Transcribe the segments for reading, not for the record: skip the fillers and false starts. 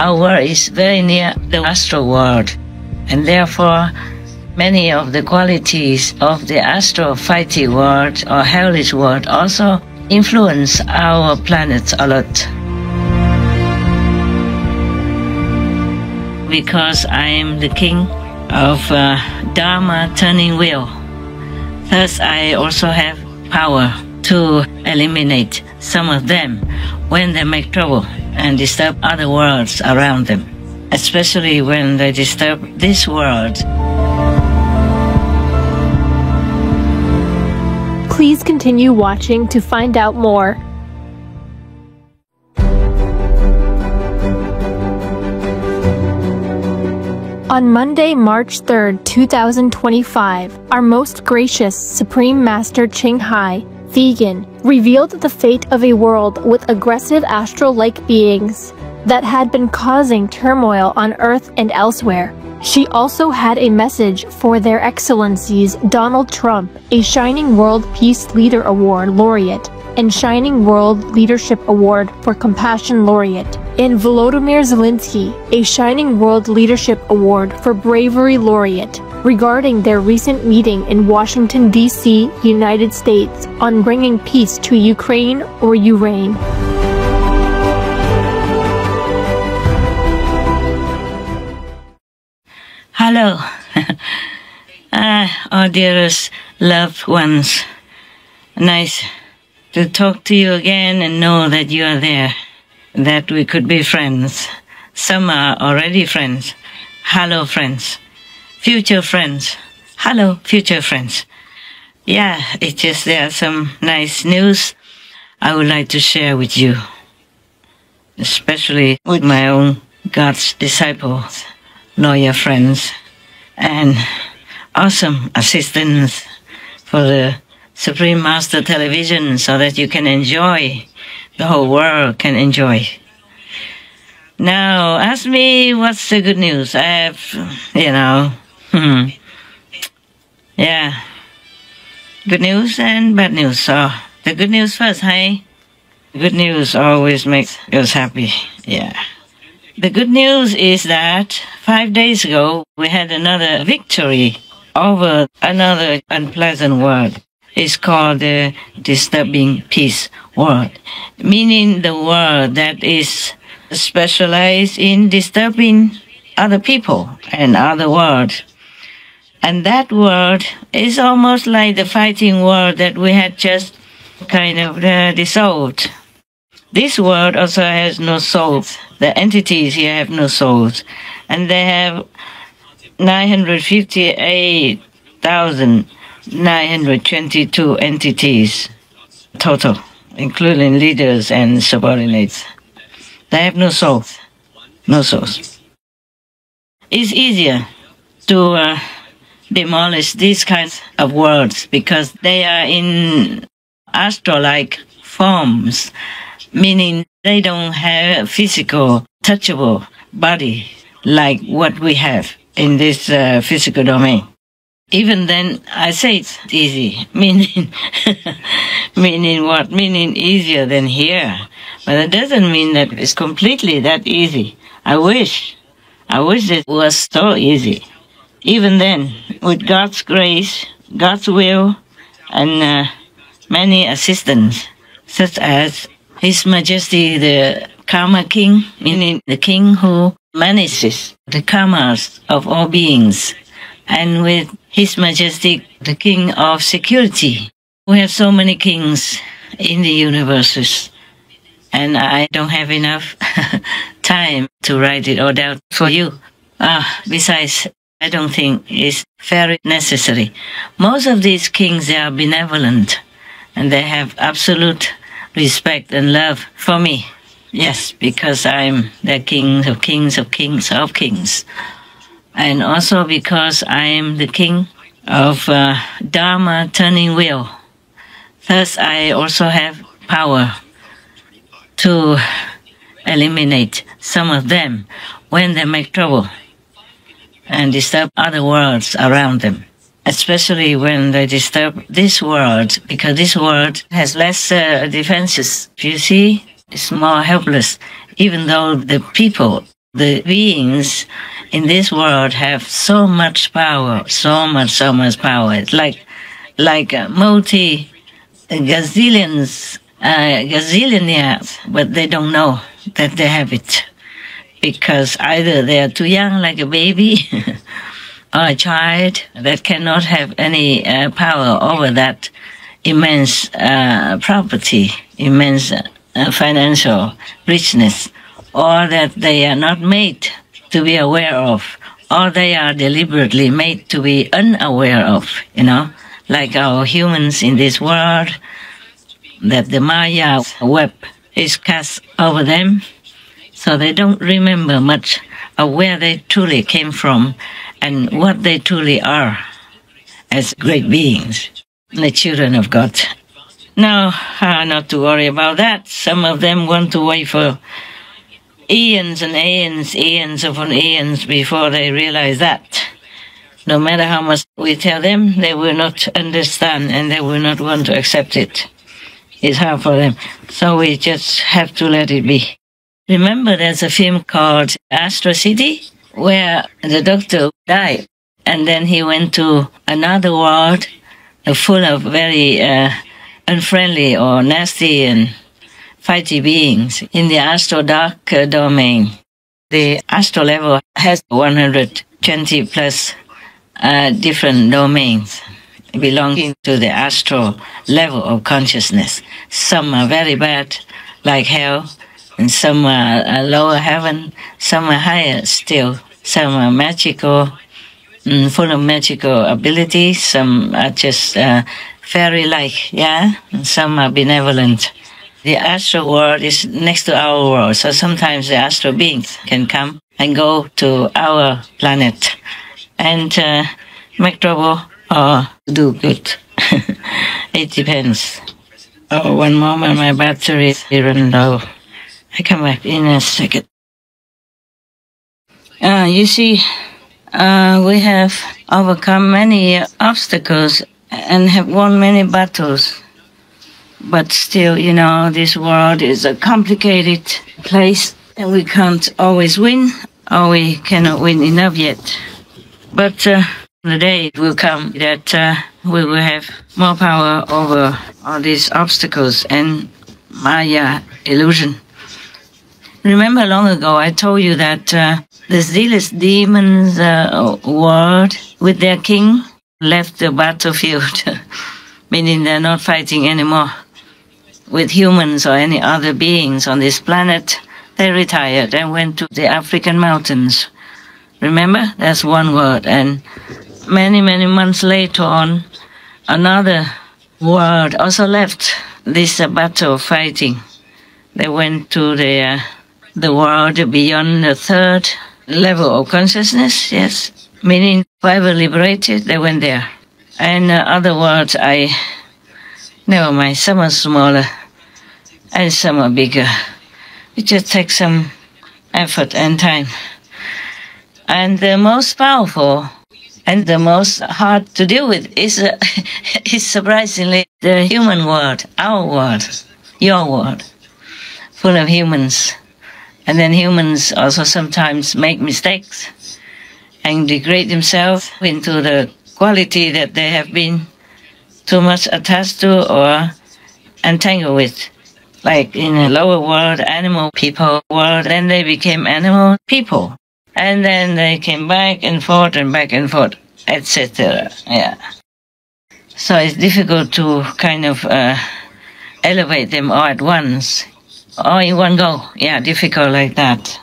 Our world is very near the astral world, and therefore many of the qualities of the astral fighting world or hellish world also influence our planet a lot. Because I am the king of Dharma turning wheel, thus I also have power to eliminate some of them when they make trouble and disturb other worlds around them, especially when they disturb this world. Please continue watching to find out more. On Monday, March 3rd, 2025, our most gracious Supreme Master Ching Hai, vegan, revealed the fate of a world with aggressive astral-like beings that had been causing turmoil on Earth and elsewhere. She also had a message for Their Excellencies Donald Trump, a Shining World Peace Leader Award laureate, and Shining World Leadership Award for Compassion laureate, and Volodymyr Zelensky, a Shining World Leadership Award for Bravery laureate, regarding their recent meeting in Washington, D.C., United States, on bringing peace to Ukraine or Urain. Hello, our dearest loved ones. Nice to talk to you again and know that you are there, that we could be friends. Some are already friends. Hello, friends. Future friends. Hello, future friends. Yeah, it's just there are some nice news I would like to share with you, especially with my own God's disciples, loyal friends, and awesome assistants for the Supreme Master Television so that you can enjoy, the whole world can enjoy. Now, ask me what's the good news. I have, yeah, good news and bad news. So, the good news first, hey? Good news always makes us happy, yeah. The good news is that 5 days ago, we had another victory over another unpleasant world. It's called the disturbing peace world, meaning the world that is specialized in disturbing other people and other worlds. And that world is almost like the fighting world that we had just kind of dissolved. This world also has no souls. The entities here have no souls. And they have 958,922 entities total, including leaders and subordinates. They have no souls. No souls. It's easier to demolish these kinds of worlds because they are in astral-like forms, meaning they don't have a physical, touchable body like what we have in this physical domain. Even then, I say it's easy, meaning meaning what? Meaning easier than here. But it doesn't mean that it's completely that easy. I wish it was so easy. Even then, with God's grace, God's will, and many assistants, such as His Majesty the Karma King, meaning the king who manages the karmas of all beings, and with His Majesty the King of Security. We have so many kings in the universes, and I don't have enough time to write it all down for you. Besides, I don't think it's very necessary. Most of these kings, they are benevolent, and they have absolute respect and love for me. Yes, because I'm the king of kings of kings of kings. And also because I am the king of Dharma turning wheel. Thus, I also have power to eliminate some of them when they make trouble and disturb other worlds around them, especially when they disturb this world, because this world has less defenses. You see, it's more helpless, even though the people The beings in this world have so much power, so much power. It's like gazillionaires, but they don't know that they have it. Because either they are too young, like a baby, or a child that cannot have any power over that immense property, immense financial richness, or that they are not made to be aware of, or they are deliberately made to be unaware of, like our humans in this world, that the Maya web is cast over them, so they don't remember much of where they truly came from and what they truly are as great beings, the children of God. Now, not to worry about that. Some of them want to wait for eons and eons upon eons before they realize that. No matter how much we tell them, they will not understand and they will not want to accept it. It's hard for them. So we just have to let it be. Remember, there's a film called Astro City, where the doctor died, and then he went to another world full of very unfriendly or nasty and fighty beings in the astro dark domain. The astro level has 120 plus different domains belonging to the astral level of consciousness. Some are very bad, like hell, and some are lower heaven, some are higher still, some are magical, full of magical abilities, some are just fairy-like, and some are benevolent. The astral world is next to our world, so sometimes the astral beings can come and go to our planet and make trouble or do good. It depends. Oh, one moment, my battery is running low. I come back in a second. You see, we have overcome many obstacles and have won many battles. But still, this world is a complicated place and we can't always win, or we cannot win enough yet. But the day will come that we will have more power over all these obstacles and Maya illusion. Remember long ago I told you that the zealous demons world with their king left the battlefield, meaning they're not fighting anymore with humans or any other beings on this planet. They retired and went to the African mountains. Remember? That's one word. And many months later on, another world also left this battle fighting. They went to the world beyond the third level of consciousness, yes. Meaning, forever liberated, they went there. And other worlds, never mind, some are smaller and some are bigger. It just takes some effort and time. And the most powerful and the most hard to deal with is surprisingly the human world, our world, your world, full of humans. And then humans also sometimes make mistakes and degrade themselves into the quality that they have been too much attached to or entangled with. Like in a lower world, animal people world, then they became animal people. And then they came back and forth, etc. Yeah. So it's difficult to kind of elevate them all at once, or in one go. Yeah, difficult like that.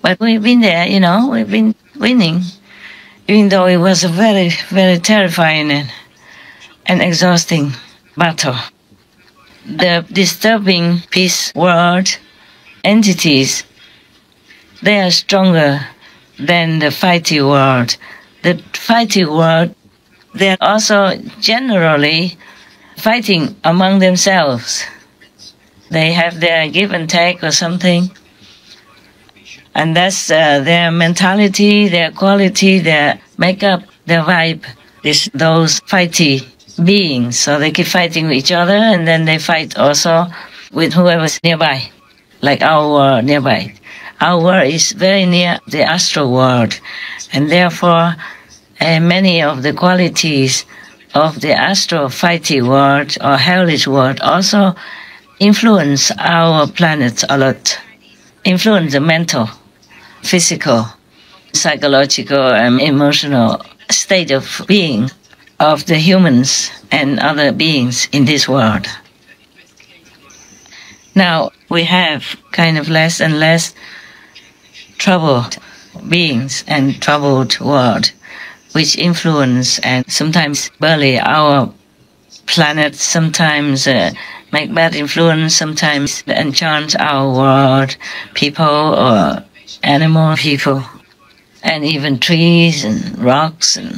But we've been there, we've been winning, even though it was a very, very terrifying and exhausting battle. The disturbing peace world entities, they are stronger than the fighting world. The fighting world, they're also generally fighting among themselves. They have their give and take or something. And that's their mentality, their quality, their makeup, their vibe. Those fighty beings. So they keep fighting with each other, and then they fight also with whoever's nearby, like our world nearby. our world is very near the astral world, and therefore many of the qualities of the astral fighting world or hellish world also influence our planet a lot, influence the mental, physical, psychological, and emotional state of being of the humans and other beings in this world. Now we have kind of less and less troubled beings and troubled world, which influence and sometimes bully our planet, sometimes make bad influence, sometimes enchant our world, people or animal people, and even trees and rocks. And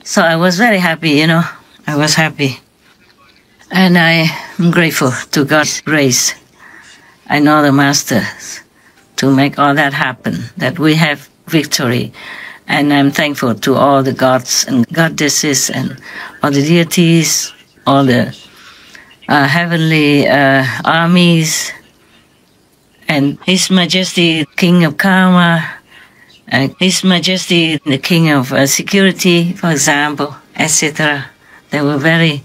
so I was very happy, I was happy. And I am grateful to God's grace and all the masters to make all that happen, that we have victory. And I'm thankful to all the gods and goddesses and all the deities, all the heavenly armies, and His Majesty, King of Karma, His Majesty, the King of Security, for example, etc. They were very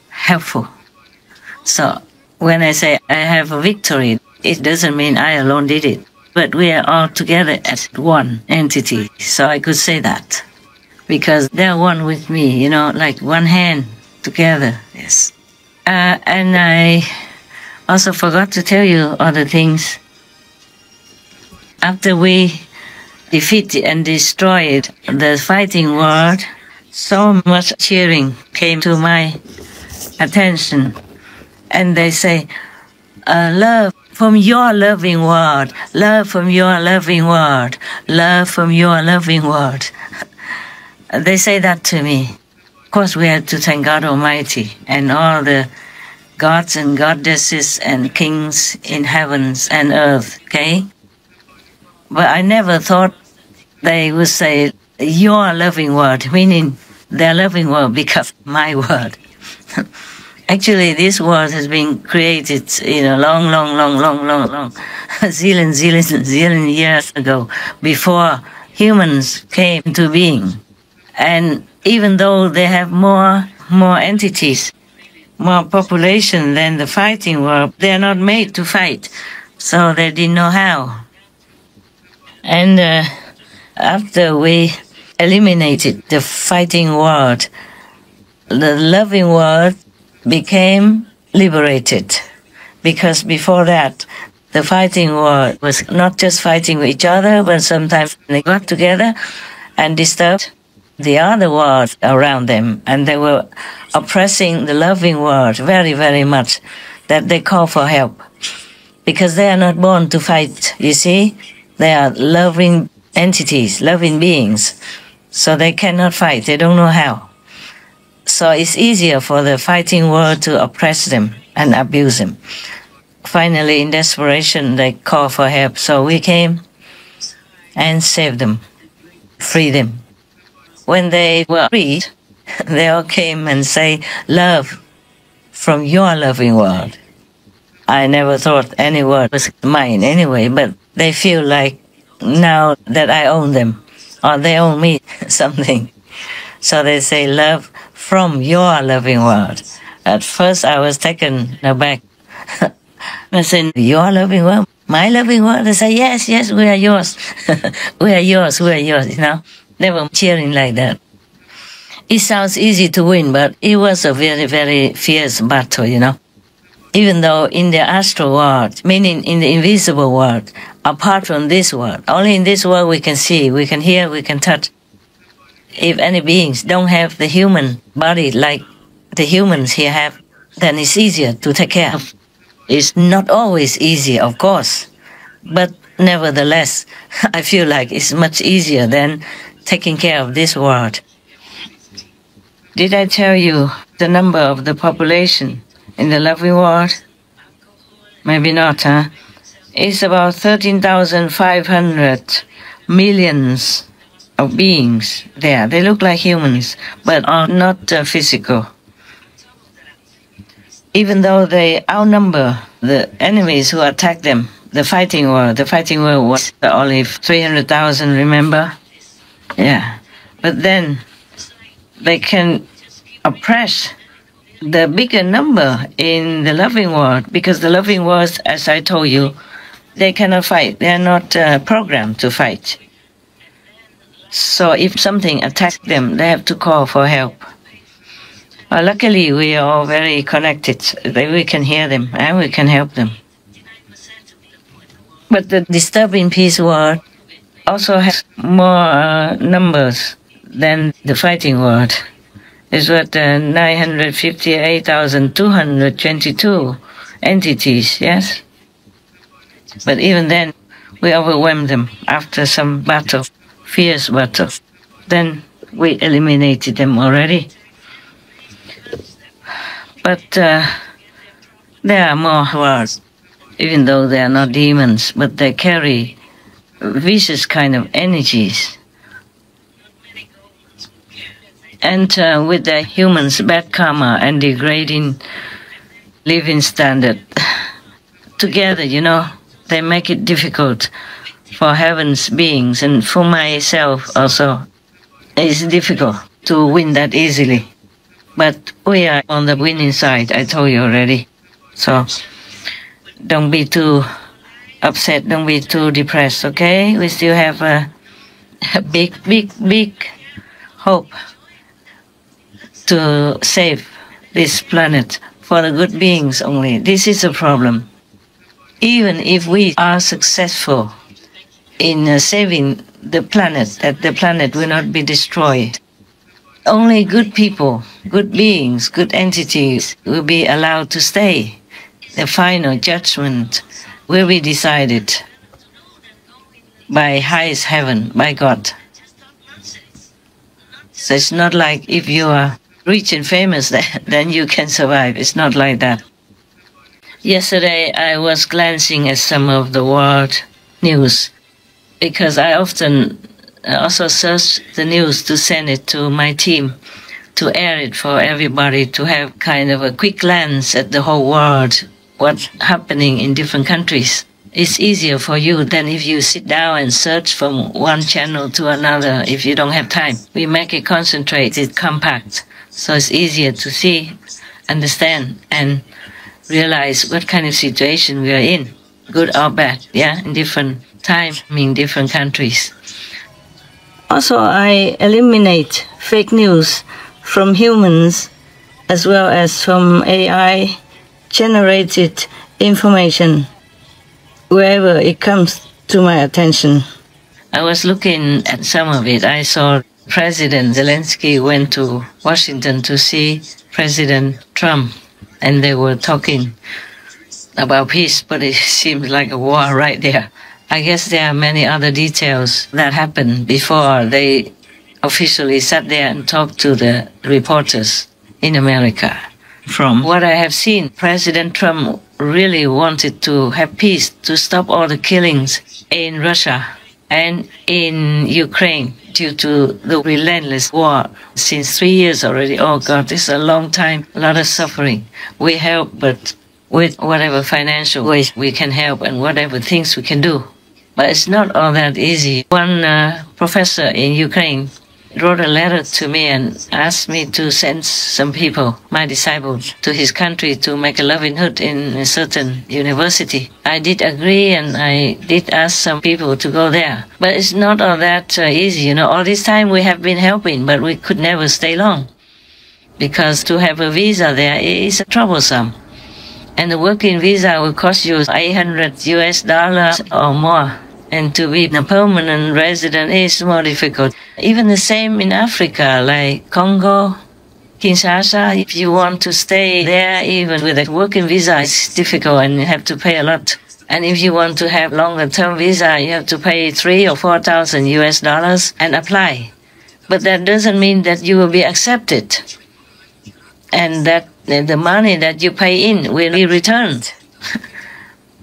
helpful. So when I say I have a victory, it doesn't mean I alone did it, but we are all together as one entity. So I could say that because they're one with me, like one hand together. Yes. And I also forgot to tell you other things. After we defeated and destroyed the fighting world, so much cheering came to my attention. And they say, love from your loving world, love from your loving world, love from your loving world. They say that to me. Of course, we have to thank God Almighty and all the gods and goddesses and kings in heavens and earth, okay? But I never thought they would say, your loving word, meaning their loving word becomes my word. Actually, this world has been created, long, zillion years ago, before humans came into being. And even though they have more entities, more population than the fighting world, they are not made to fight, so they didn't know how. And after we eliminated the fighting world, the loving world became liberated, because before that, the fighting world was not just fighting with each other, but sometimes they got together and disturbed the other world around them, and they were oppressing the loving world very, very much, that they call for help, because they are not born to fight, you see. They are loving entities, loving beings, so they cannot fight, they don't know how. So it's easier for the fighting world to oppress them and abuse them. Finally, in desperation, they call for help, so we came and saved them, freed them. When they were freed, they all came and say, love from your loving world. I never thought any word was mine anyway, but they feel like now that I own them, or they own me something. So they say, love from your loving world. At first I was taken aback. I said, your loving world? My loving world? They say, yes, we are yours. we are yours, They were cheering like that. It sounds easy to win, but it was a very, very fierce battle, Even though in the astral world, meaning in the invisible world, apart from this world, only in this world we can see, we can hear, we can touch. If any beings don't have the human body like the humans here have, then it's easier to take care of. It's not always easy, of course, but nevertheless, I feel like it's much easier than taking care of this world. Did I tell you the number of the population in the loving world? Maybe not, huh? It's about 13,500 millions of beings there. They look like humans, but are not physical. Even though they outnumber the enemies who attack them the fighting war. The fighting war was only 300,000, remember? Yeah. But then they can oppress the bigger number in the loving world, because the loving world, as I told you, they cannot fight. They are not programmed to fight. So if something attacks them, they have to call for help. Luckily, we are all very connected. We can hear them and we can help them. But the disturbing peace world also has more numbers than the fighting world. It's what 958,222 entities, yes? But even then, we overwhelmed them after some battle, fierce battle. Then we eliminated them already. But there are more worlds, even though they are not demons, but they carry vicious kind of energies. And with the humans' bad karma and degrading living standard, together, they make it difficult for heaven's beings, and for myself also. It's difficult to win that easily. But we are on the winning side, I told you already. So don't be too upset, don't be too depressed, okay? We still have a big, big, big hope to save this planet for the good beings only. This is a problem. Even if we are successful in saving the planet, that the planet will not be destroyed, only good people, good beings, good entities will be allowed to stay. The final judgment will be decided by highest heaven, by God. So it's not like if you are rich and famous, then you can survive. It's not like that. Yesterday, I was glancing at some of the world news, because I often also search the news to send it to my team, to air it for everybody, to have kind of a quick glance at the whole world, what's happening in different countries. It's easier for you than if you sit down and search from one channel to another if you don't have time. We make it concentrated, compact, so it's easier to see, understand, and realize what kind of situation we are in, good or bad, in different time, in different countries. Also, I eliminate fake news from humans as well as from AI generated information wherever it comes to my attention. I was looking at some of it. I saw President Zelensky went to Washington to see President Trump, and they were talking about peace, but it seems like a war right there. I guess there are many other details that happened before they officially sat there and talked to the reporters in America. From what I have seen, President Trump really wanted to have peace, to stop all the killings in Russia and in Ukraine due to the relentless war since 3 years already. Oh God, this is a long time, a lot of suffering. We help, but with whatever financial ways we can help and whatever things we can do. But it's not all that easy. One professor in Ukraine wrote a letter to me and asked me to send some people, my disciples, to his country to make a livelihood in a certain university. I did agree, and I did ask some people to go there. But it's not all that easy, All this time we have been helping, but we could never stay long, because to have a visa there is troublesome. And the working visa will cost you $800 or more. And to be a permanent resident is more difficult. Even the same in Africa, like Congo, Kinshasa. If you want to stay there, even with a working visa, it's difficult and you have to pay a lot. And if you want to have longer-term visa, you have to pay $3,000 or $4,000 and apply. But that doesn't mean that you will be accepted, and that the money that you pay in will be returned,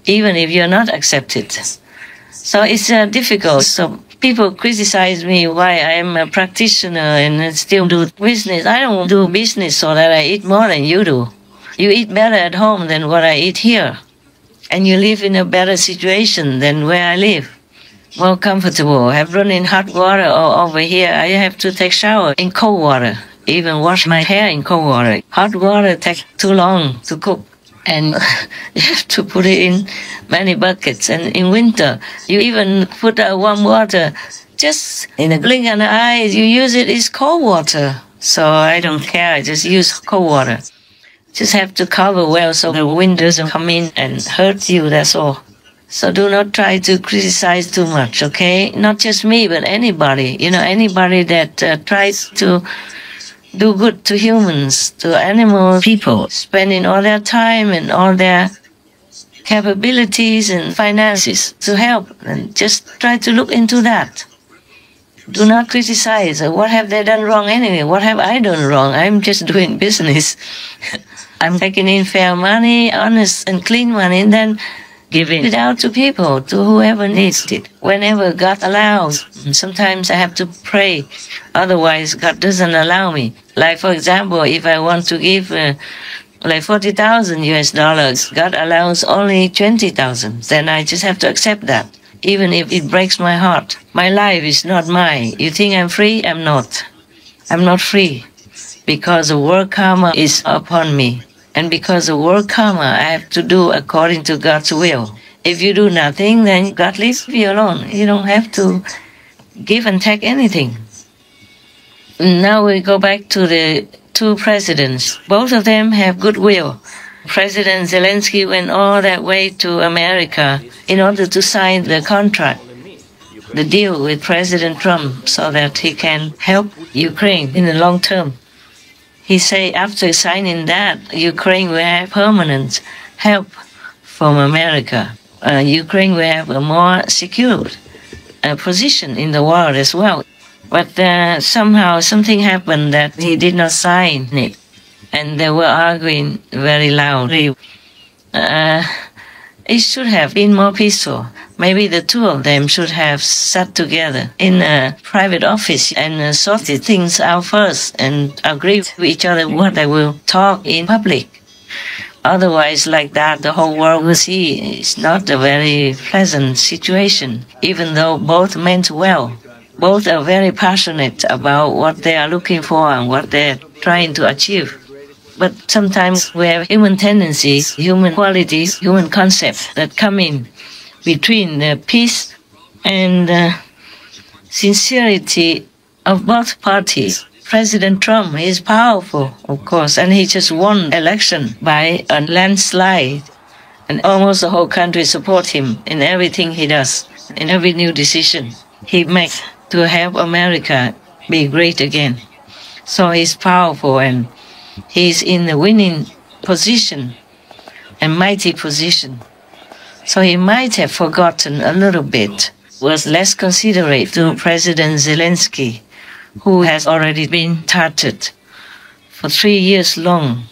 even if you're not accepted. So it's difficult. So people criticize me why I'm a practitioner and still do business. I don't do business so that I eat more than you do. You eat better at home than what I eat here. and you live in a better situation than where I live. More comfortable. I have run in hot water, or over here I have to take shower in cold water. Even wash my hair in cold water. Hot water takes too long to cook, and you have to put it in many buckets. And in winter, you even put warm water. Just in a blink of an eye, you use it. It's cold water. So I don't care. I just use cold water. Just have to cover well so the wind doesn't come in and hurt you. That's all. So do not try to criticize too much, okay? Not just me, but anybody. You know, anybody that tries to do good to humans, to animal people, spending all their time and all their capabilities and finances to help. And just try to look into that. Do not criticize. What have they done wrong anyway? What have I done wrong? I'm just doing business. I'm taking in fair money, honest and clean money, and then giving it out to people, to whoever needs it, whenever God allows. And sometimes I have to pray, otherwise God doesn't allow me. Like, for example, if I want to give like 40,000 US dollars, God allows only 20,000. Then I just have to accept that, even if it breaks my heart. My life is not mine. You think I'm free? I'm not. I'm not free, because the world karma is upon me. And because of world karma, I have to do according to God's will. If you do nothing, then God leaves you alone. You don't have to give and take anything. Now we go back to the two presidents. Both of them have goodwill. President Zelensky went all that way to America in order to sign the contract, the deal with President Trump, so that he can help Ukraine in the long term. He said after signing that, Ukraine will have permanent help from America. Ukraine will have a more secure position in the world as well. But somehow something happened that he did not sign it. And they were arguing very loudly. It should have been more peaceful. Maybe the two of them should have sat together in a private office and sorted things out first and agreed with each other what they will talk in public. Otherwise, like that, the whole world will see it's not a very pleasant situation, even though both meant well. Both are very passionate about what they are looking for and what they're trying to achieve. But sometimes we have human tendencies, human qualities, human concepts that come in between the peace and sincerity of both parties. President Trump is powerful, of course, and he just won election by a landslide. And almost the whole country support him in everything he does, in every new decision he makes to help America be great again. So he's powerful and he's in the winning position, a mighty position. So he might have forgotten a little bit, was less considerate to President Zelensky, who has already been targeted for 3 years long.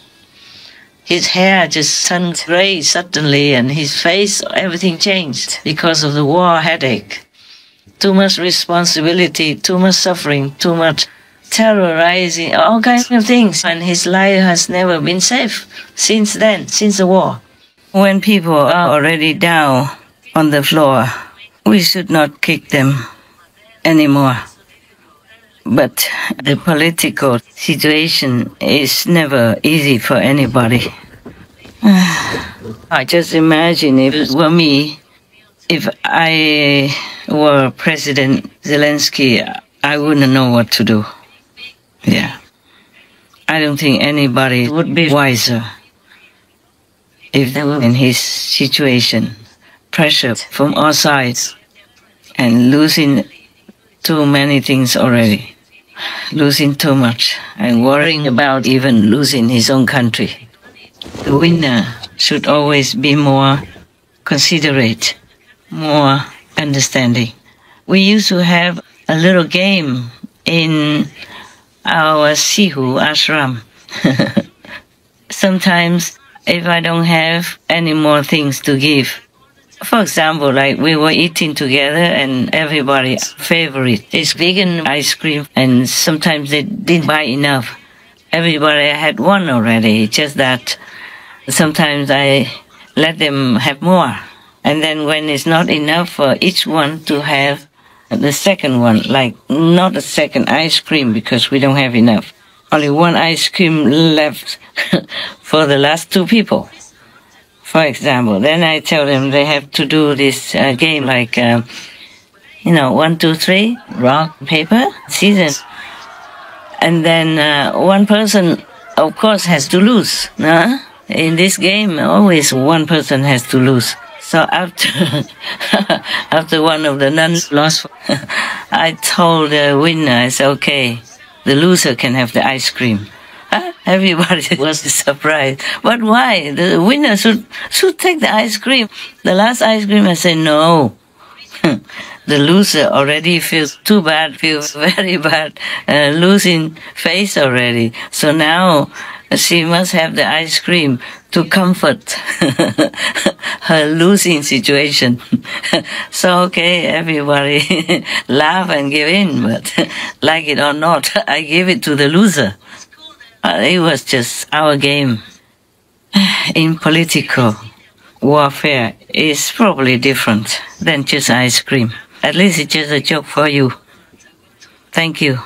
His hair just turned gray suddenly, and his face, everything changed because of the war headache. Too much responsibility, too much suffering, too much terrorizing, all kinds of things. And his life has never been safe since then, since the war. When people are already down on the floor, we should not kick them anymore. But the political situation is never easy for anybody. I just imagine if it were me, if I were President Zelensky, I wouldn't know what to do. Yeah. I don't think anybody would be wiser if they were in his situation. Pressure from all sides and losing too many things already. Losing too much and worrying about even losing his own country. The winner should always be more considerate, more understanding. We used to have a little game in our Sihu ashram. Sometimes if I don't have any more things to give, for example, like we were eating together and everybody's favorite is vegan ice cream, and sometimes they didn't buy enough. Everybody had one already, just that sometimes I let them have more. And then when it's not enough for each one to have the second one, like not a second ice cream because we don't have enough. Only one ice cream left for the last two people, for example. Then I tell them they have to do this game like, 1, 2, 3, rock, paper, scissors. And then one person, of course, has to lose. No? In this game, always one person has to lose. So after one of the nuns lost, I told the winner, I said, okay, the loser can have the ice cream. Everybody was surprised. But why? The winner should take the ice cream. The last ice cream, I said, no. The loser already feels too bad, feels very bad, losing face already. So now she must have the ice cream to comfort her losing situation. So, okay, everybody laugh and give in, but like it or not, I give it to the loser. It was just our game. In political warfare, it's probably different than just ice cream. At least it's just a joke for you. Thank you.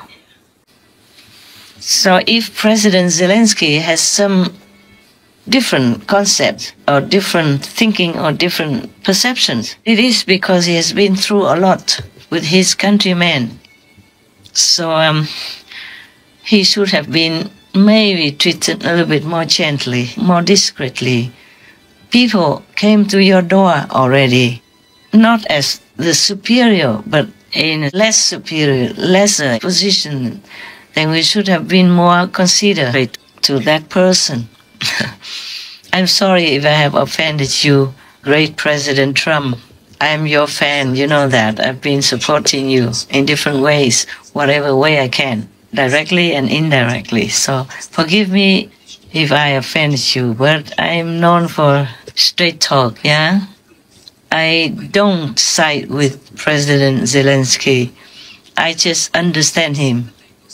So if President Zelensky has some different concept or different thinking or different perceptions, it is because he has been through a lot with his countrymen. So he should have been maybe treated a little bit more gently, more discreetly. People came to your door already, not as the superior, but in a less superior, lesser position. Then we should have been more considerate to that person. I'm sorry if I have offended you, great President Trump. I'm your fan, you know that. I've been supporting you in different ways, whatever way I can, directly and indirectly. So forgive me if I offended you, but I'm known for straight talk, yeah? I don't side with President Zelensky. I just understand him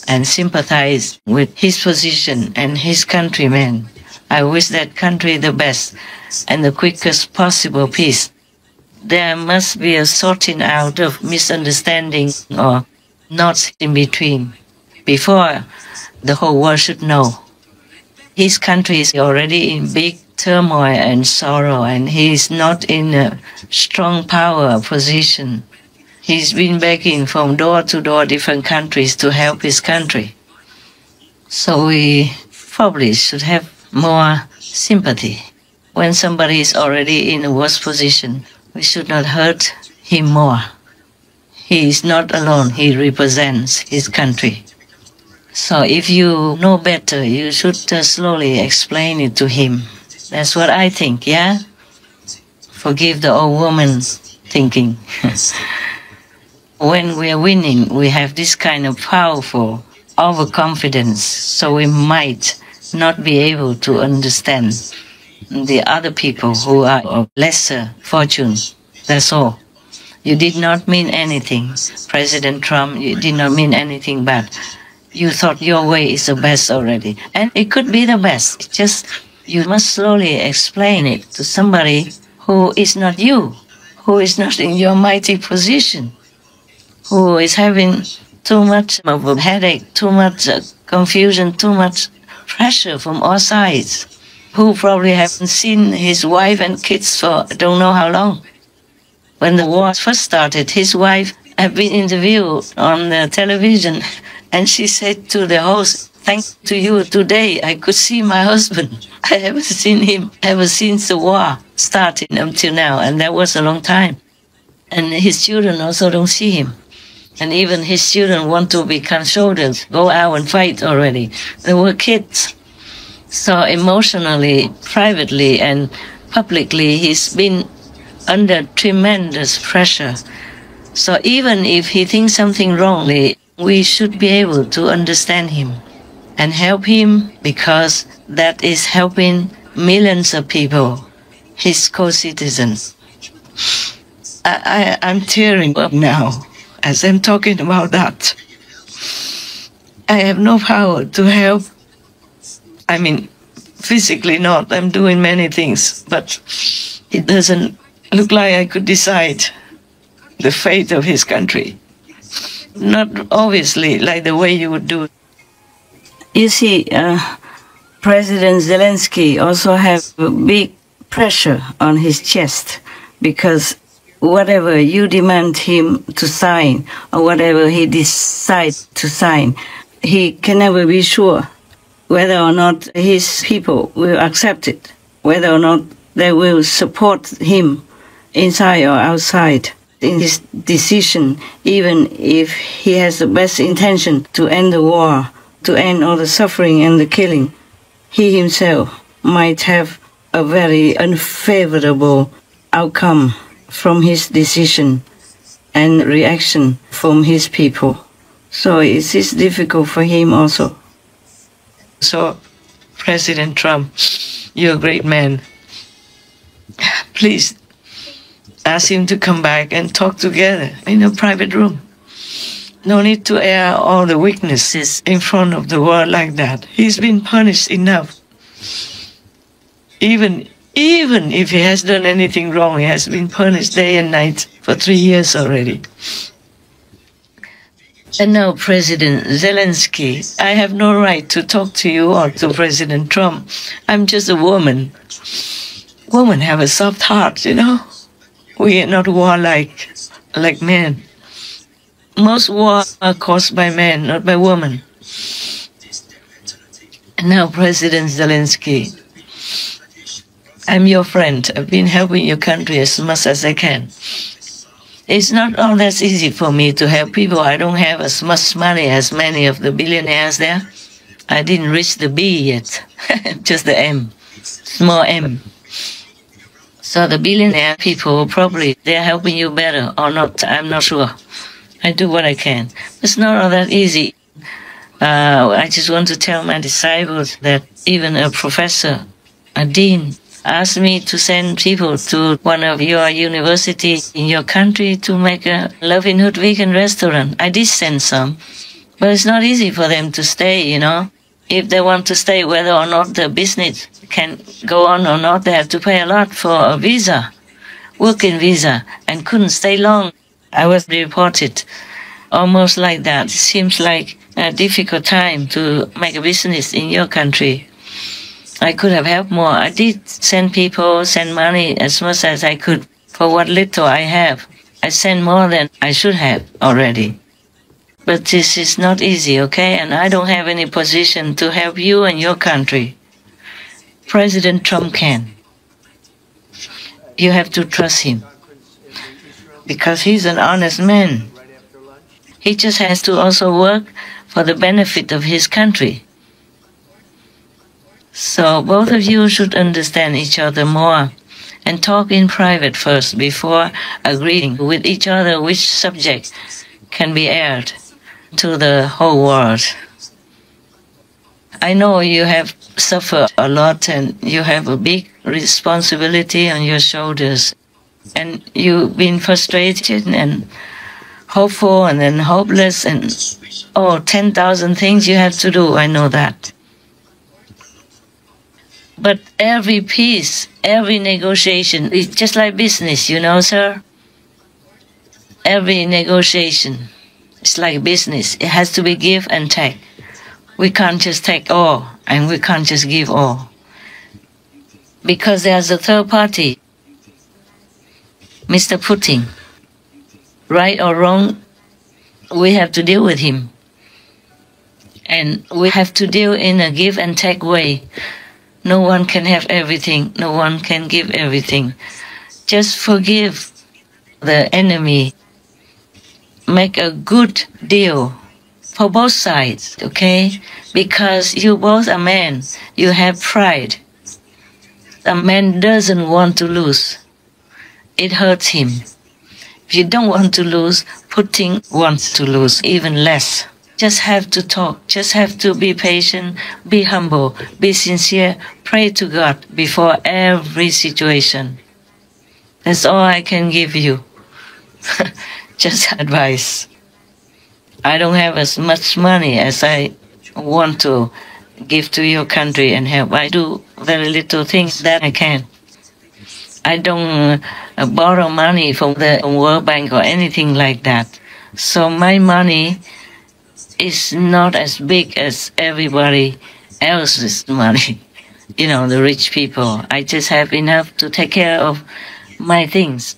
and sympathize with his position and his countrymen. I wish that country the best and the quickest possible peace. There must be a sorting out of misunderstanding or knots in between before the whole world should know. His country is already in big turmoil and sorrow, and he is not in a strong power position. He's been begging from door to door different countries to help his country. So we probably should have more sympathy. When somebody is already in a worse position, we should not hurt him more. He is not alone. He represents his country. So if you know better, you should slowly explain it to him. That's what I think, yeah? Forgive the old woman thinking. When we are winning, we have this kind of powerful overconfidence, so we might not be able to understand the other people who are of lesser fortune. That's all. You did not mean anything, President Trump. You did not mean anything bad. You thought your way is the best already. And it could be the best. It's just you must slowly explain it to somebody who is not you, who is not in your mighty position, who is having too much of a headache, too much confusion, too much pressure from all sides, who probably haven't seen his wife and kids for I don't know how long. When the war first started, his wife had been interviewed on the television, and she said to the host, "Thanks to you, today I could see my husband. I haven't seen him ever since the war started until now," and that was a long time. And his children also don't see him. And even his children want to become soldiers, go out and fight already. They were kids. So emotionally, privately, and publicly, he's been under tremendous pressure. So even if he thinks something wrongly, we should be able to understand him and help him, because that is helping millions of people, his co-citizens. I'm tearing up now as I'm talking about that. I have no power to help. I mean, physically not. I'm doing many things, but it doesn't look like I could decide the fate of his country. Not obviously like the way you would do. You see, President Zelensky also has a big pressure on his chest, because whatever you demand him to sign or whatever he decides to sign, he can never be sure whether or not his people will accept it, whether or not they will support him inside or outside in his decision, even if he has the best intention to end the war, to end all the suffering and the killing. He himself might have a very unfavorable outcome from his decision and reaction from his people. So it is difficult for him also. So, President Trump, you're a great man. Please ask him to come back and talk together in a private room. No need to air all the weaknesses in front of the world like that. He's been punished enough. Even if he has done anything wrong, he has been punished day and night for 3 years already. And now, President Zelensky, I have no right to talk to you or to President Trump. I'm just a woman. Women have a soft heart, you know. We are not warlike like men. Most wars are caused by men, not by women. And now, President Zelensky, I'm your friend. I've been helping your country as much as I can. It's not all that easy for me to help people. I don't have as much money as many of the billionaires there. I didn't reach the B yet, just the M, small m. So the billionaire people probably, they're helping you better or not, I'm not sure. I do what I can. It's not all that easy. I just want to tell my disciples that even a professor, a dean, asked me to send people to one of your universities in your country to make a livelihood vegan restaurant. I did send some, but it's not easy for them to stay, you know. If they want to stay, whether or not the business can go on or not, they have to pay a lot for a visa, working visa, and couldn't stay long. I was reported almost like that. It seems like a difficult time to make a business in your country. I could have helped more. I did send people, send money as much as I could for what little I have. I sent more than I should have already. But this is not easy, okay? And I don't have any position to help you and your country. President Trump can. You have to trust him, because he's an honest man. He just has to also work for the benefit of his country. So both of you should understand each other more and talk in private first before agreeing with each other which subject can be aired to the whole world. I know you have suffered a lot and you have a big responsibility on your shoulders, and you've been frustrated and hopeful and then hopeless and 10,000 things you have to do. I know that. But every peace, every negotiation, is just like business, you know, sir? Every negotiation is like business. It has to be give and take. We can't just take all, and we can't just give all. Because there's a third party, Mr. Putin. Right or wrong, we have to deal with him. And we have to deal in a give and take way. No one can have everything. No one can give everything. Just forgive the enemy. Make a good deal for both sides, okay? Because you both are men. You have pride. A man doesn't want to lose. It hurts him. If you don't want to lose, Putin wants to lose even less. Just have to talk. Just have to be patient, be humble, be sincere, pray to God before every situation. That's all I can give you. Just advice. I don't have as much money as I want to give to your country and help. I do very little things that I can. I don't borrow money from the World Bank or anything like that. So my money is not as big as everybody else's money. You know, the rich people. I just have enough to take care of my things.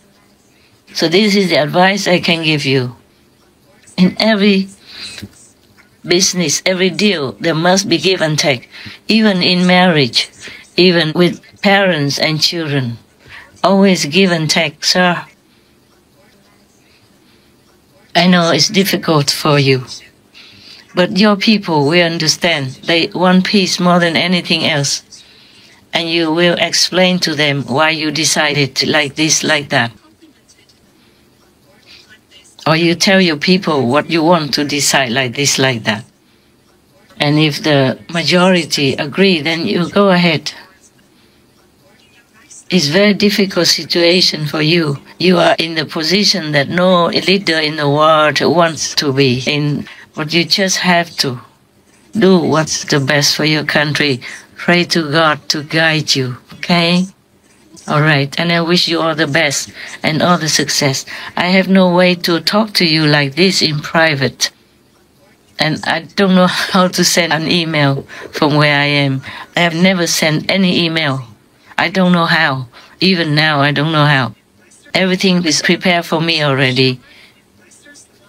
So this is the advice I can give you. In every business, every deal, there must be give and take. Even in marriage, even with parents and children. Always give and take, sir. I know it's difficult for you. But your people will understand. They want peace more than anything else. And you will explain to them why you decided like this, like that. Or you tell your people what you want to decide like this, like that. And if the majority agree, then you go ahead. It's a very difficult situation for you. You are in the position that no leader in the world wants to be in, but you just have to do what's the best for your country. Pray to God to guide you, okay? All right, and I wish you all the best and all the success. I have no way to talk to you like this in private. And I don't know how to send an email from where I am. I have never sent any email. I don't know how. Even now, I don't know how. Everything is prepared for me already.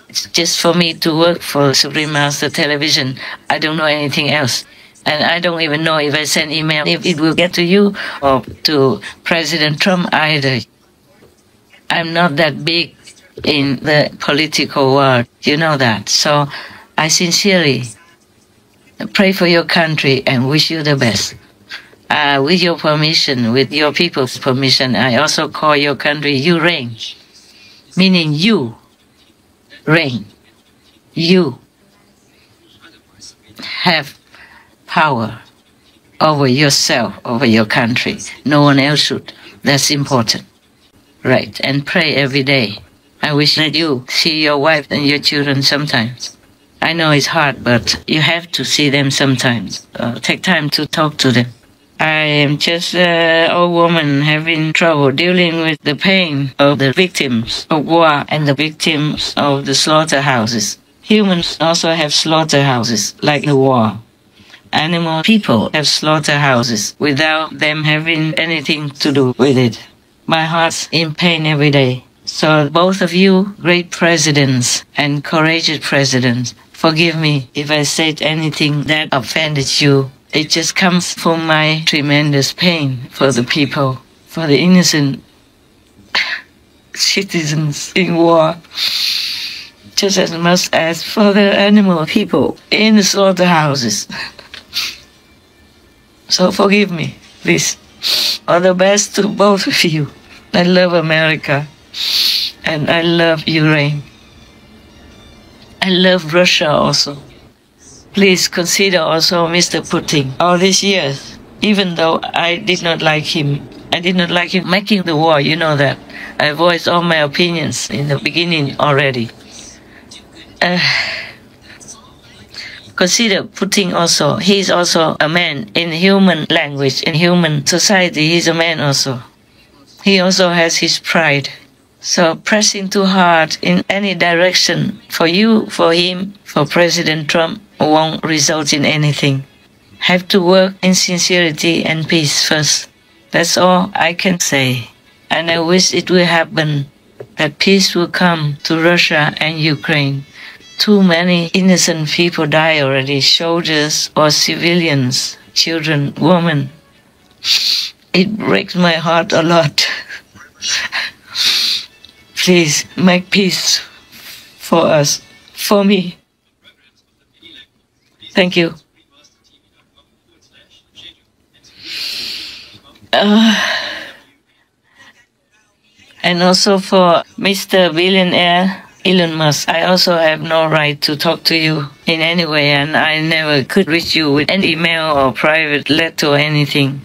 It's just for me to work for Supreme Master Television. I don't know anything else. And I don't even know if I send email, if it will get to you or to President Trump either. I'm not that big in the political world. You know that. So I sincerely pray for your country and wish you the best. With your permission, with your people's permission, I also call your country you reign, meaning you reign. You have power over yourself, over your country. No one else should. That's important. Right, and pray every day. I wish that you see your wife and your children sometimes. I know it's hard, but you have to see them sometimes. Take time to talk to them. I am just an old woman having trouble dealing with the pain of the victims of war and the victims of the slaughterhouses. Humans also have slaughterhouses, like the war. Animal people have slaughterhouses without them having anything to do with it. My heart's in pain every day. So both of you, great presidents and courageous presidents, forgive me if I said anything that offended you. It just comes from my tremendous pain for the people, for the innocent citizens in war, just as much as for the animal people in the slaughterhouses. So forgive me, please. All the best to both of you. I love America, and I love Ukraine. I love Russia also. Please consider also Mr. Putin. All these years, even though I did not like him making the war, you know that. I voiced all my opinions in the beginning already. Consider Putin also. He's also a man in human language, in human society. He's a man also. He also has his pride. So pressing too hard in any direction for you, for him, for President Trump won't result in anything. Have to work in sincerity and peace first. That's all I can say. And I wish it will happen, that peace will come to Russia and Ukraine. Too many innocent people die already, soldiers or civilians, children, women. It breaks my heart a lot. Please make peace for us, for me. Thank you. And also for Mr. Billionaire Elon Musk, I also have no right to talk to you in any way, and I never could reach you with an email or private letter or anything.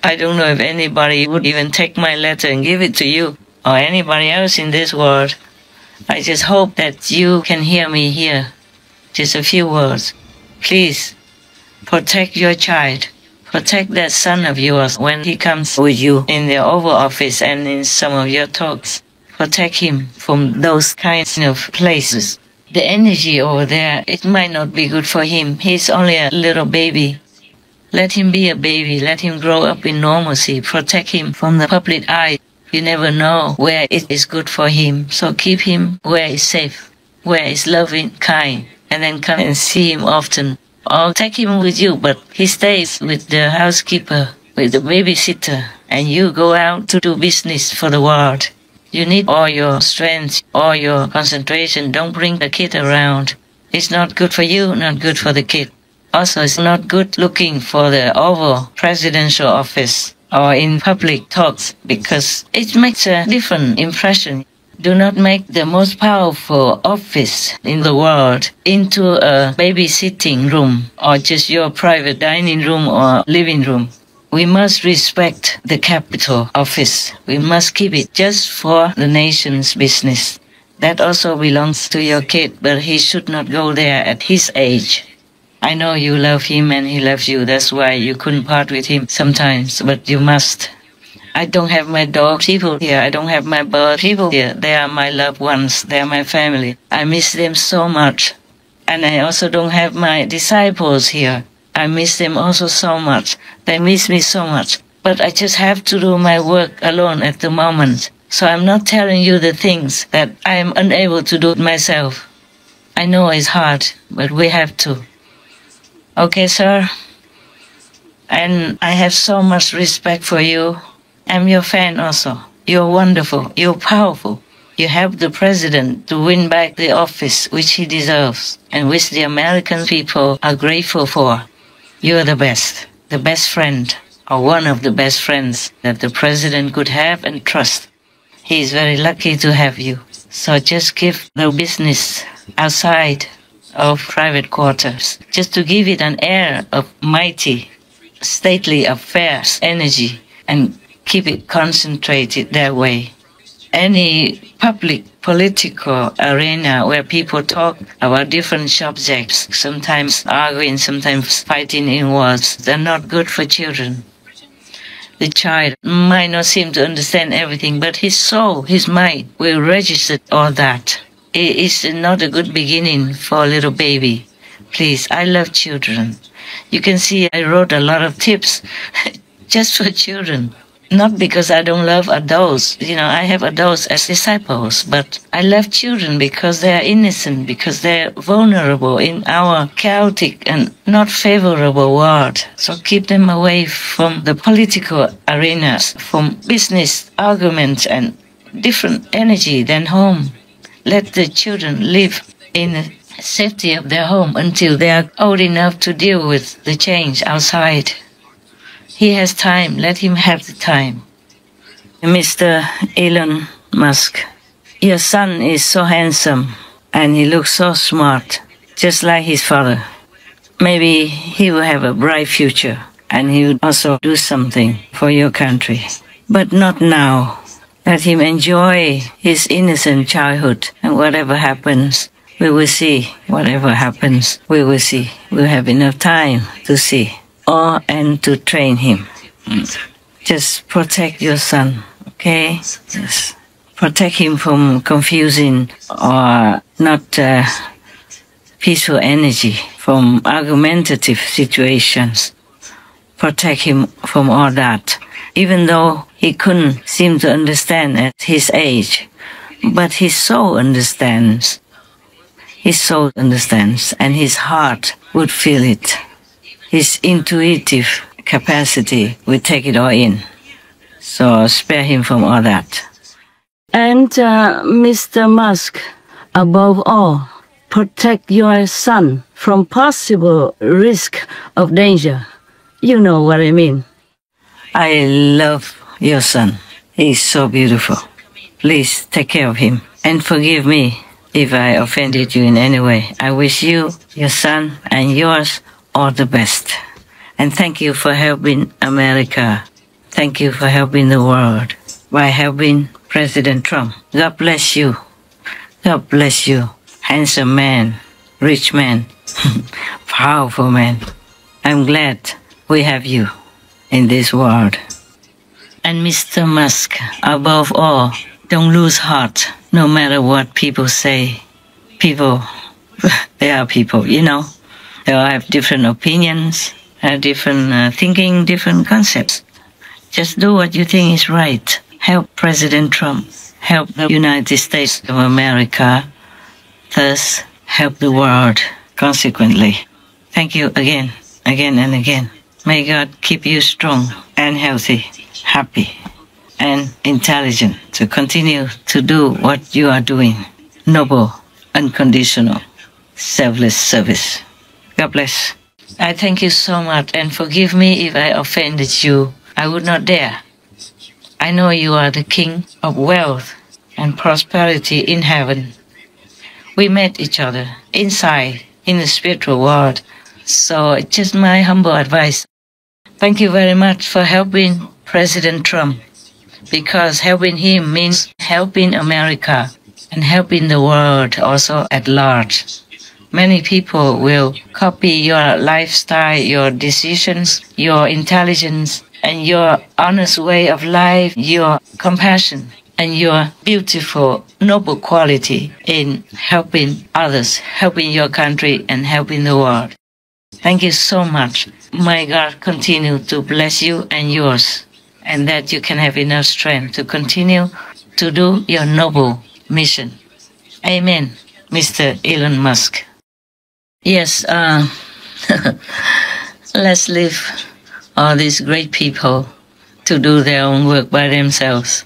I don't know if anybody would even take my letter and give it to you, or anybody else in this world. I just hope that you can hear me here. Just a few words. Please, Protect your child. Protect that son of yours when he comes with you in the Oval Office and in some of your talks. Protect him from those kinds of places. The energy over there, it might not be good for him. He's only a little baby. Let him be a baby. Let him grow up in normalcy. Protect him from the public eye. You never know where it is good for him. So keep him where it's safe, where it's loving, kind, and then come and see him often. Or take him with you, but he stays with the housekeeper, with the babysitter, and you go out to do business for the world. You need all your strength, all your concentration. Don't bring the kid around. It's not good for you, not good for the kid. Also, it's not good looking for the Oval Presidential Office or in public talks because it makes a different impression. Do not make the most powerful office in the world into a babysitting room or just your private dining room or living room. We must respect the capital office. We must keep it just for the nation's business. That also belongs to your kid, but he should not go there at his age. I know you love him and he loves you. That's why you couldn't part with him sometimes, but you must. I don't have my dog people here. I don't have my bird people here. They are my loved ones. They are my family. I miss them so much. And I also don't have my disciples here. I miss them also so much. They miss me so much. But I just have to do my work alone at the moment. So I'm not telling you the things that I am unable to do myself. I know it's hard, but we have to. Okay, sir? And I have so much respect for you. I'm your fan also. You're wonderful. You're powerful. You helped the president to win back the office which he deserves and which the American people are grateful for. You're the best friend, or one of the best friends that the president could have and trust. He is very lucky to have you. So just give the business outside of private quarters, just to give it an air of mighty, stately affairs, energy, and keep it concentrated that way. Any public political arena where people talk about different subjects, sometimes arguing, sometimes fighting in wars, they're not good for children. The child might not seem to understand everything, but his soul, his mind will register all that. It is not a good beginning for a little baby. Please, I love children. You can see I wrote a lot of tips just for children. Not because I don't love adults. I have adults as disciples, but I love children because they are innocent, because they're vulnerable in our chaotic and not favorable world. So keep them away from the political arenas, from business arguments and different energy than home. Let the children live in the safety of their home until they are old enough to deal with the change outside. He has time. Let him have the time. Mr. Elon Musk, your son is so handsome and he looks so smart, just like his father. Maybe he will have a bright future and he will also do something for your country. But not now. Let him enjoy his innocent childhood, and whatever happens, we will see. Whatever happens, we will see. We'll have enough time to see. And to train him. Just protect your son, okay? Yes. Protect him from confusing or not peaceful energy, from argumentative situations. Protect him from all that. Even though he couldn't seem to understand at his age, but his soul understands. His soul understands, and his heart would feel it. His intuitive capacity will take it all in. So spare him from all that. And Mr. Musk, above all, protect your son from possible risk of danger. You know what I mean. I love your son. He's so beautiful. Please take care of him. And forgive me if I offended you in any way. I wish you, your son, and yours all the best. And thank you for helping America. Thank you for helping the world by helping President Trump. God bless you. God bless you. Handsome man, rich man, powerful man. I'm glad we have you in this world. And Mr. Musk, above all, don't lose heart, no matter what people say. People, they are people, you know. They all have different opinions, have different thinking, different concepts. Just do what you think is right. Help President Trump. Help the United States of America. Thus, help the world consequently. Thank you again and again. May God keep you strong and healthy, happy and intelligent to continue to do what you are doing. Noble, unconditional, selfless service. God bless. I thank you so much and forgive me if I offended you. I would not dare. I know you are the King of wealth and prosperity in heaven. We met each other inside in the spiritual world. So it's just my humble advice. Thank you very much for helping President Trump, because helping him means helping America and helping the world also at large. Many people will copy your lifestyle, your decisions, your intelligence, and your honest way of life, your compassion, and your beautiful, noble quality in helping others, helping your country, and helping the world. Thank you so much. May God continue to bless you and yours, and that you can have enough strength to continue to do your noble mission. Amen, Mr. Elon Musk. Yes, let's leave all these great people to do their own work by themselves.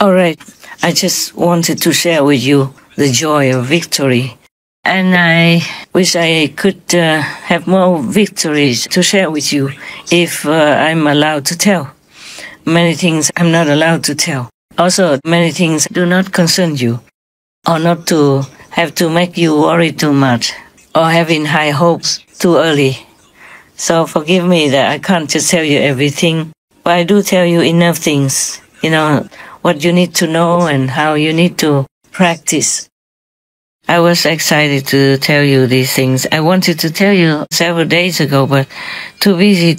All right, I just wanted to share with you the joy of victory. And I wish I could have more victories to share with you if I'm allowed to tell. Many things I'm not allowed to tell. Also, many things do not concern you, or not to have to make you worry too much, or having high hopes too early. So forgive me that I can't just tell you everything, but I do tell you enough things, you know, what you need to know and how you need to practice. I was excited to tell you these things. I wanted to tell you several days ago, but too busy.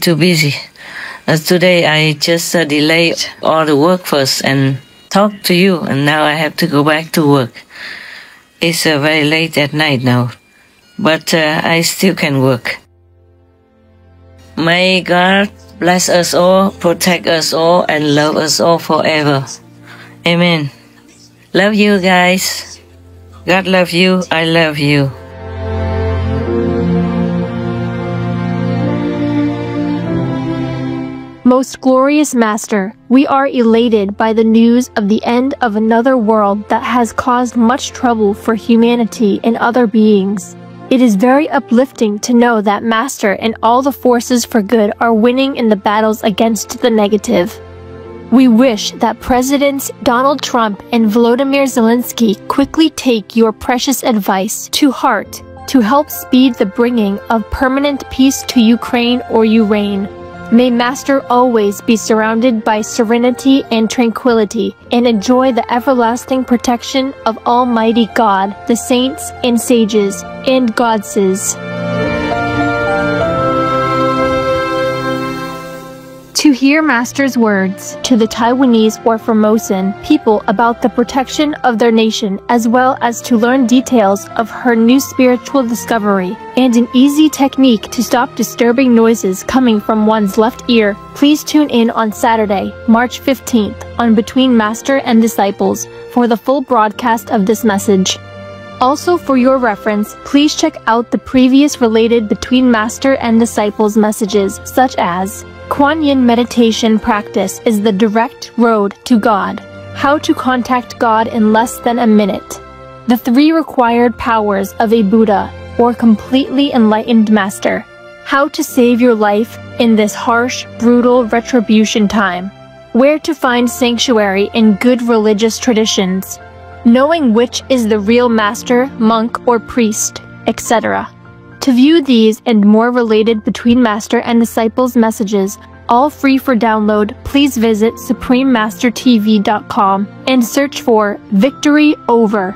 Today I just delayed all the work first and talked to you, and now I have to go back to work. It's very late at night now, but I still can work. May God bless us all, protect us all, and love us all forever. Amen. Love you guys. God love you. I love you. Most glorious Master, we are elated by the news of the end of another world that has caused much trouble for humanity and other beings. It is very uplifting to know that Master and all the forces for good are winning in the battles against the negative. We wish that Presidents Donald Trump and Volodymyr Zelensky quickly take your precious advice to heart to help speed the bringing of permanent peace to Ukraine or Ukraine. May Master always be surrounded by serenity and tranquility and enjoy the everlasting protection of Almighty God, the saints and sages, and goddesses. To hear Master's words to the Taiwanese or Formosan people about the protection of their nation, as well as to learn details of her new spiritual discovery and an easy technique to stop disturbing noises coming from one's left ear, please tune in on Saturday, March 15th on Between Master and Disciples for the full broadcast of this message. Also, for your reference, please check out the previous related Between Master and Disciples messages, such as Kuan Yin meditation practice is the direct road to God. How to contact God in less than a minute. The 3 required powers of a Buddha or completely enlightened master. How to save your life in this harsh, brutal retribution time. Where to find sanctuary in good religious traditions. Knowing which is the real master, monk, or priest, etc. To view these and more related Between Master and Disciples messages, all free for download, please visit suprememastertv.com and search for Victory Over.